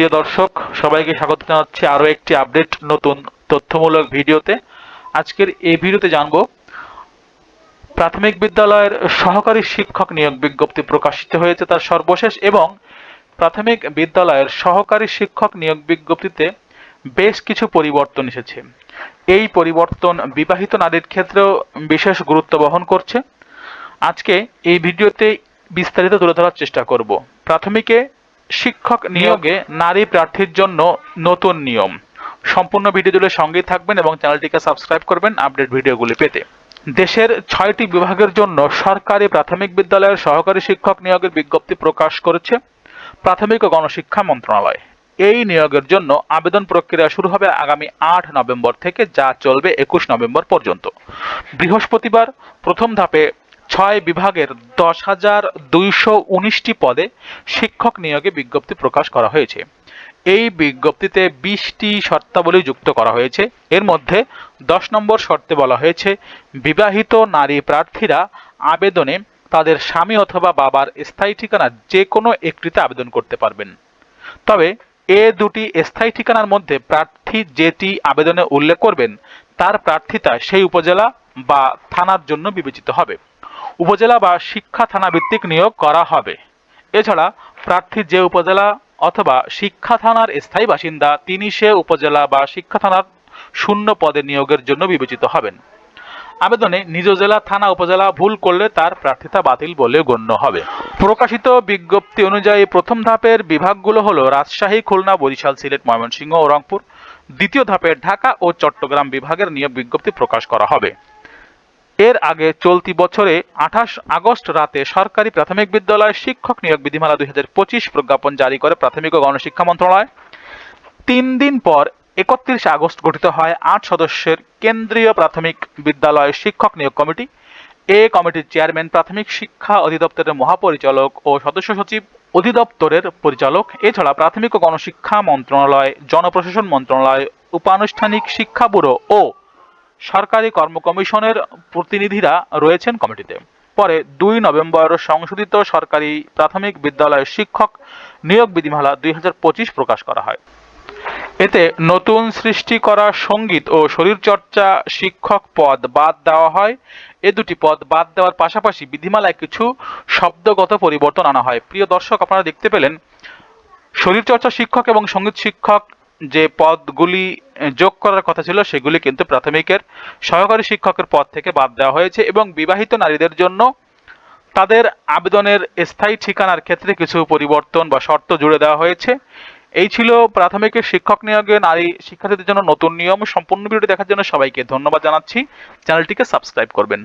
সুপ্রিয় দর্শক, সবাইকে স্বাগত জানাচ্ছি আরও একটি আপডেট নতুন তথ্যমূলক ভিডিওতে। আজকের এই ভিডিওতে জানব প্রাথমিক বিদ্যালয়ের সহকারী শিক্ষক নিয়োগ বিজ্ঞপ্তি প্রকাশিত হয়েছে তার সর্বশেষ, এবং প্রাথমিক বিদ্যালয়ের সহকারী শিক্ষক নিয়োগ বিজ্ঞপ্তিতে বেশ কিছু পরিবর্তন এসেছে। এই পরিবর্তন বিবাহিত নারীর ক্ষেত্রেও বিশেষ গুরুত্ব বহন করছে। আজকে এই ভিডিওতে বিস্তারিত তুলে ধরার চেষ্টা করব। প্রাথমিকে শিক্ষক নিয়োগে নারী প্রার্থীর জন্য নতুন নিয়ম। সম্পূর্ণ ভিডিও জুড়ে সঙ্গেই থাকবেন এবং চ্যানেলটিকে সাবস্ক্রাইব করবেন আপডেট ভিডিওগুলি পেতে। দেশের 6টি বিভাগের জন্য সরকারি প্রাথমিক বিদ্যালয়ের সহকারী শিক্ষক নিয়োগের বিজ্ঞপ্তি প্রকাশ করেছে প্রাথমিক ও গণশিক্ষা মন্ত্রণালয়। এই নিয়োগের জন্য আবেদন প্রক্রিয়া শুরু হবে আগামী 8 নভেম্বর থেকে, যা চলবে 21 নভেম্বর পর্যন্ত। বৃহস্পতিবার প্রথম ধাপে 6 বিভাগের 10,219টি পদে শিক্ষক নিয়োগে বিজ্ঞপ্তি প্রকাশ করা হয়েছে। এই বিজ্ঞপ্তিতে 20টি শর্তাবলী যুক্ত করা হয়েছে। এর মধ্যে 10 নম্বর শর্তে বলা হয়েছে, বিবাহিত নারী প্রার্থীরা আবেদনে তাদের স্বামী অথবা বাবার স্থায়ী ঠিকানা যে কোনো একটিতে আবেদন করতে পারবেন। তবে এ দুটি স্থায়ী ঠিকানার মধ্যে প্রার্থী যেটি আবেদনে উল্লেখ করবেন তার প্রার্থিতা সেই উপজেলা বা থানার জন্য বিবেচিত হবে। উপজেলা বা শিক্ষা থানা ভিত্তিক নিয়োগ করা হবে। এছাড়া প্রার্থী যে উপজেলা অথবা শিক্ষা থানার স্থায়ী বাসিন্দা তিনি সে উপজেলা বা শিক্ষা থানার শূন্য পদে নিয়োগের জন্য বিবেচিত হবেন। আবেদনে নিজ জেলা থানা উপজেলা ভুল করলে তার প্রার্থিতা বাতিল বলে গণ্য হবে। প্রকাশিত বিজ্ঞপ্তি অনুযায়ী প্রথম ধাপের বিভাগগুলো হলো রাজশাহী, খুলনা, বরিশাল, সিলেট, ময়মনসিংহ ও রংপুর। দ্বিতীয় ধাপে ঢাকা ও চট্টগ্রাম বিভাগের নিয়োগ বিজ্ঞপ্তি প্রকাশ করা হবে। এর আগে চলতি বছরে 28 আগস্ট রাতে সরকারি প্রাথমিক বিদ্যালয় শিক্ষক নিয়োগ বিধিমালা 2025 প্রজ্ঞাপন জারি করে প্রাথমিক ও গণশিক্ষা মন্ত্রণালয়। 3 দিন পর 31 আগস্ট গঠিত হয় 8 সদস্যের কেন্দ্রীয় প্রাথমিক বিদ্যালয় শিক্ষক নিয়োগ কমিটি। এই কমিটির চেয়ারম্যান প্রাথমিক শিক্ষা অধিদপ্তরের মহাপরিচালক ও সদস্য সচিব অধিদপ্তরের পরিচালক। এছাড়া প্রাথমিক ও গণশিক্ষা মন্ত্রণালয়, জনপ্রশাসন মন্ত্রণালয়, উপানুষ্ঠানিক শিক্ষা ব্যুরো ও সরকারি কর্ম কমিশনের প্রতিনিধিরা রয়েছেন কমিটিতে। পরে 2 নভেম্বর সংশোধিত সরকারি প্রাথমিক বিদ্যালয় শিক্ষক নিয়োগ বিধিমালা 2025 প্রকাশ করা হয়। এতে নতুন সৃষ্টি করা সঙ্গীত ও শরীরচর্চা শিক্ষক পদ বাদ দেওয়া হয়। এ দুটি পদ বাদ দেওয়ার পাশাপাশি বিধিমালায় কিছু শব্দগত পরিবর্তন আনা হয়। প্রিয় দর্শক, আপনারা দেখতে পেলেন শরীরচর্চা শিক্ষক এবং সঙ্গীত শিক্ষক যে পদগুলি যোগ করার কথা ছিল সেগুলি কিন্তু প্রাথমিকের সহকারী শিক্ষকের পদ থেকে বাদ দেওয়া হয়েছে, এবং বিবাহিত নারীদের জন্য তাদের আবেদনের স্থায়ী ঠিকানার ক্ষেত্রে কিছু পরিবর্তন বা শর্ত জুড়ে দেওয়া হয়েছে। এই ছিল প্রাথমিকের শিক্ষক নিয়োগে নারী শিক্ষার্থীদের জন্য নতুন নিয়ম। সম্পূর্ণ ভিডিওটি দেখার জন্য সবাইকে ধন্যবাদ জানাচ্ছি। চ্যানেলটিকে সাবস্ক্রাইব করবেন।